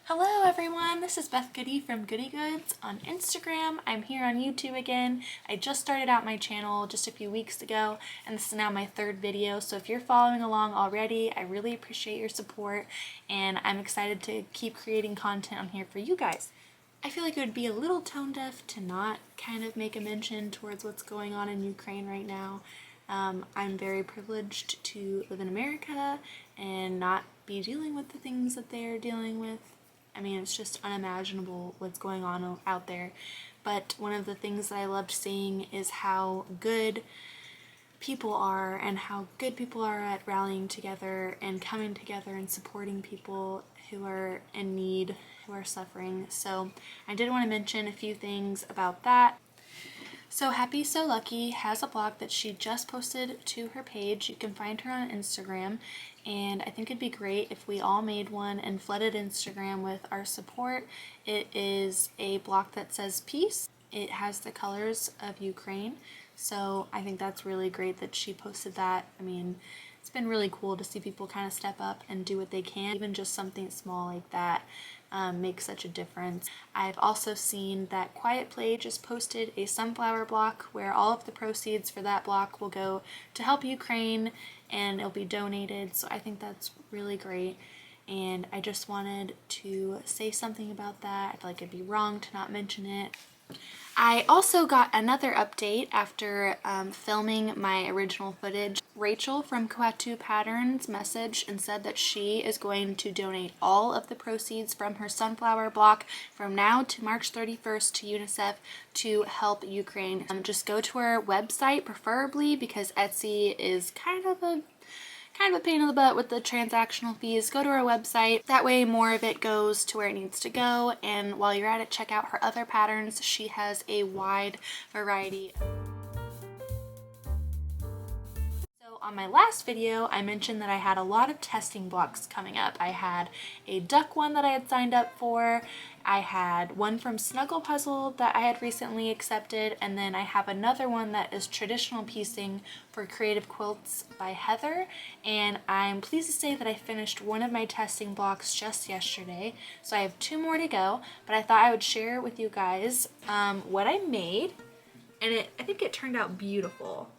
Hello everyone, this is Beth Goody from Goody Goods on Instagram. I'm here on YouTube again. I just started out my channel just a few weeks ago and this is now my third video, so if you're following along already, I really appreciate your support and I'm excited to keep creating content on here for you guys. I feel like it would be a little tone deaf to not kind of make a mention towards what's going on in Ukraine right now. I'm very privileged to live in America and not be dealing with the things that they are dealing with. I mean, it's just unimaginable what's going on out there. But one of the things that I loved seeing is how good people are and how good people are at rallying together and coming together and supporting people who are in need, who are suffering. So I did want to mention a few things about that. So Happy So Lucky has a blog that she just posted to her page. You can find her on Instagram, and I think it'd be great if we all made one and flooded Instagram with our support. It is a block that says peace. It has the colors of Ukraine, so I think that's really great that she posted that. I mean, it's been really cool to see people kind of step up and do what they can. Even just something small like that makes such a difference. I've also seen that Quiet Play just posted a sunflower block where all of the proceeds for that block will go to help Ukraine and it'll be donated, so I think that's really great. And I just wanted to say something about that. I feel like it'd be wrong to not mention it. I also got another update after filming my original footage. Rachel from Coatu Patterns messaged and said that she is going to donate all of the proceeds from her sunflower block from now to March 31st to UNICEF to help Ukraine. Just go to her website preferably, because Etsy is kind of a pain in the butt with the transactional fees. Go to our website. That way more of it goes to where it needs to go, and while you're at it, check out her other patterns. She has a wide variety. So on my last video, I mentioned that I had a lot of testing blocks coming up. I had a duck one that I had signed up for. I had one from Snuggle Puzzle that I had recently accepted, and then I have another one that is traditional piecing for Creative Quilts by Heather, and I'm pleased to say that I finished one of my testing blocks just yesterday, so I have 2 more to go, but I thought I would share with you guys what I made, and I think it turned out beautiful.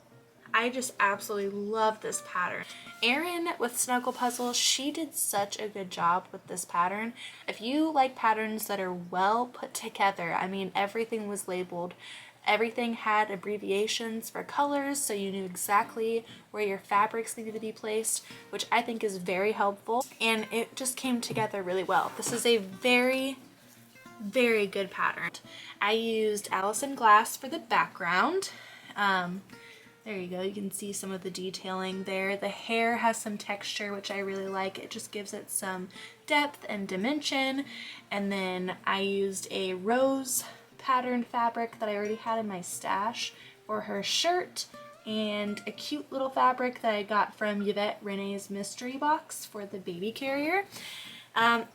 I just absolutely love this pattern. Erin with Snuggle Puzzle, she did such a good job with this pattern. If you like patterns that are well put together, I mean, everything was labeled. Everything had abbreviations for colors, so you knew exactly where your fabrics needed to be placed, which I think is very helpful, and it just came together really well. This is a very good pattern. I used Allison Glass for the background. There you go, you can see some of the detailing there. The hair has some texture, which I really like. It just gives it some depth and dimension. And then I used a rose pattern fabric that I already had in my stash for her shirt, and a cute little fabric that I got from Yvette Renee's mystery box for the baby carrier.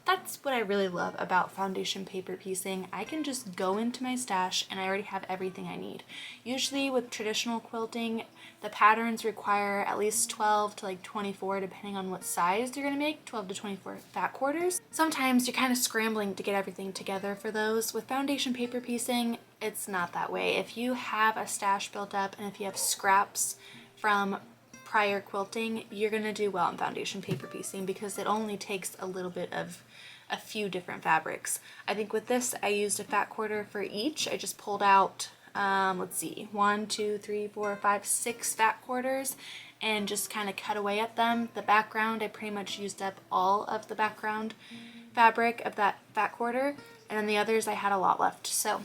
That's what I really love about foundation paper piecing. I can just go into my stash and I already have everything I need. Usually with traditional quilting, the patterns require at least 12 to like 24, depending on what size you're gonna make, 12 to 24 fat quarters. Sometimes you're kind of scrambling to get everything together for those. With foundation paper piecing, it's not that way. If you have a stash built up and if you have scraps from prior quilting, you're gonna do well in foundation paper piecing because it only takes a little bit of a few different fabrics. I think with this, I used a fat quarter for each. I just pulled out, let's see, 1, 2, 3, 4, 5, 6 fat quarters and just kind of cut away at them. The background, I pretty much used up all of the background fabric of that fat quarter, and then the others I had a lot left. So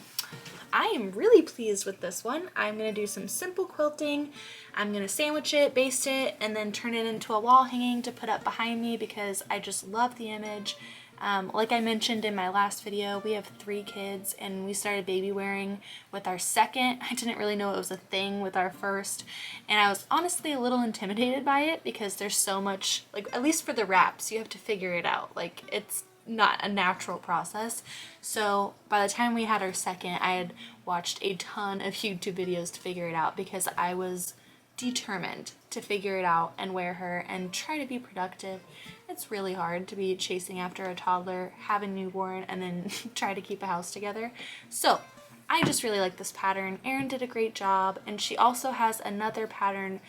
I am really pleased with this one. I'm going to do some simple quilting. I'm going to sandwich it, baste it, and then turn it into a wall hanging to put up behind me because I just love the image. Like I mentioned in my last video, we have 3 kids and we started baby wearing with our second. I didn't really know it was a thing with our first, and I was honestly a little intimidated by it because there's so much, like, at least for the wraps, you have to figure it out. Like, it's not a natural process. So by the time we had our second, I had watched a ton of YouTube videos to figure it out because I was determined to figure it out and wear her and try to be productive. It's really hard to be chasing after a toddler, have a newborn, and then try to keep a house together. So I just really like this pattern. Erin did a great job, and she also has another pattern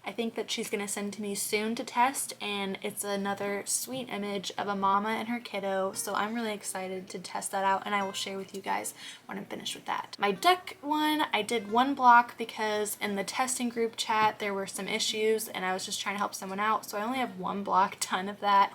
I think that she's going to send to me soon to test, and it's another sweet image of a mama and her kiddo, so I'm really excited to test that out, and I will share with you guys when I'm finished with that. My duck one, I did one block because in the testing group chat there were some issues and I was just trying to help someone out, so I only have one block done of that.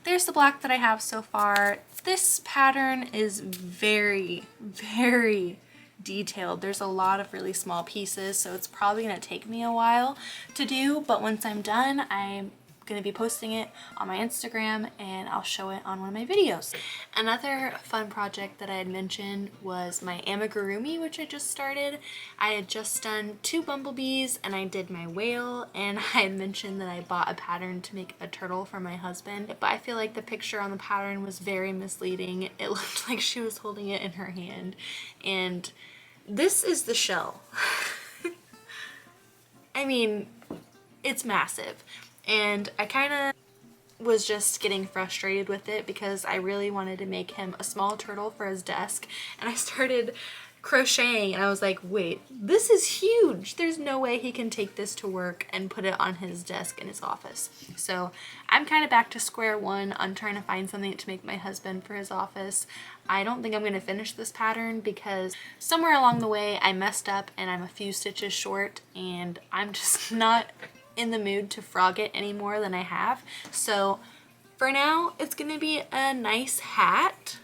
There's the block that I have so far. This pattern is very, very detailed. There's a lot of really small pieces, so it's probably going to take me a while to do, but once I'm done, I'm going to be posting it on my Instagram and I'll show it on one of my videos. Another fun project that I had mentioned was my amigurumi, which I just started. I had just done 2 bumblebees and I did my whale, and I had mentioned that I bought a pattern to make a turtle for my husband, but I feel like the picture on the pattern was very misleading. It looked like she was holding it in her hand, and this is the shell. I mean, it's massive, and I kind of was just getting frustrated with it because I really wanted to make him a small turtle for his desk, and I started crocheting and I was like, wait, this is huge. There's no way he can take this to work and put it on his desk in his office. So I'm kind of back to square one on trying to find something to make my husband for his office. I don't think I'm going to finish this pattern because somewhere along the way I messed up and I'm a few stitches short, and I'm just not in the mood to frog it any more than I have. So for now, it's going to be a nice hat.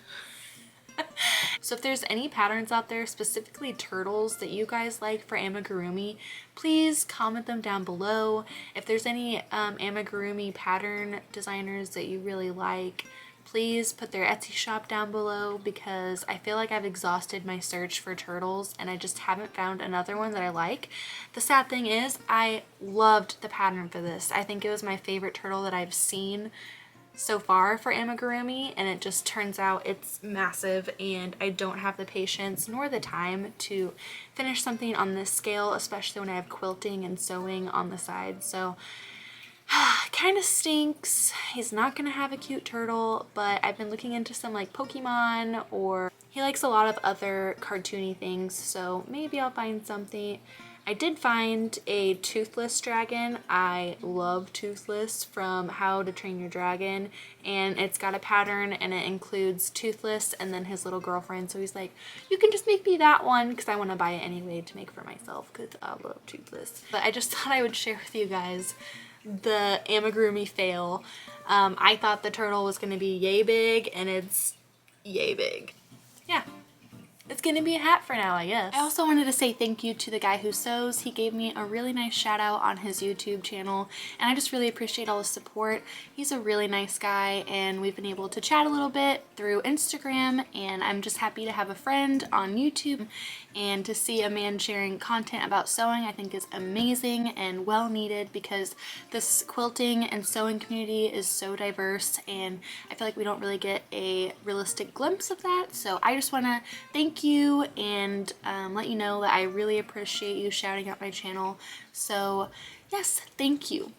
So if there's any patterns out there, specifically turtles, that you guys like for amigurumi, please comment them down below. If there's any amigurumi pattern designers that you really like, please put their Etsy shop down below, because I feel like I've exhausted my search for turtles and I just haven't found another one that I like. The sad thing is I loved the pattern for this. I think it was my favorite turtle that I've seen so far for amigurumi, and it just turns out it's massive and I don't have the patience nor the time to finish something on this scale, especially when I have quilting and sewing on the side. So kind of stinks. He's not gonna have a cute turtle, but I've been looking into some like Pokemon, or he likes a lot of other cartoony things, so maybe I'll find something. I did find a toothless dragon. I love Toothless from How to Train Your Dragon, and it's got a pattern and it includes Toothless and then his little girlfriend, so he's like, you can just make me that one, because I want to buy it anyway to make for myself because I love Toothless. But I just thought I would share with you guys the amigurumi fail. I thought the turtle was going to be yay big, and it's yay big. Yeah. It's gonna be a hat for now, I guess. I also wanted to say thank you to the guy who sews. He gave me a really nice shout out on his YouTube channel, and I just really appreciate all the support. He's a really nice guy, and we've been able to chat a little bit through Instagram, and I'm just happy to have a friend on YouTube, and to see a man sharing content about sewing I think is amazing and well needed, because this quilting and sewing community is so diverse and I feel like we don't really get a realistic glimpse of that. So I just want to thank you and let you know that I really appreciate you shouting out my channel. So yes, thank you.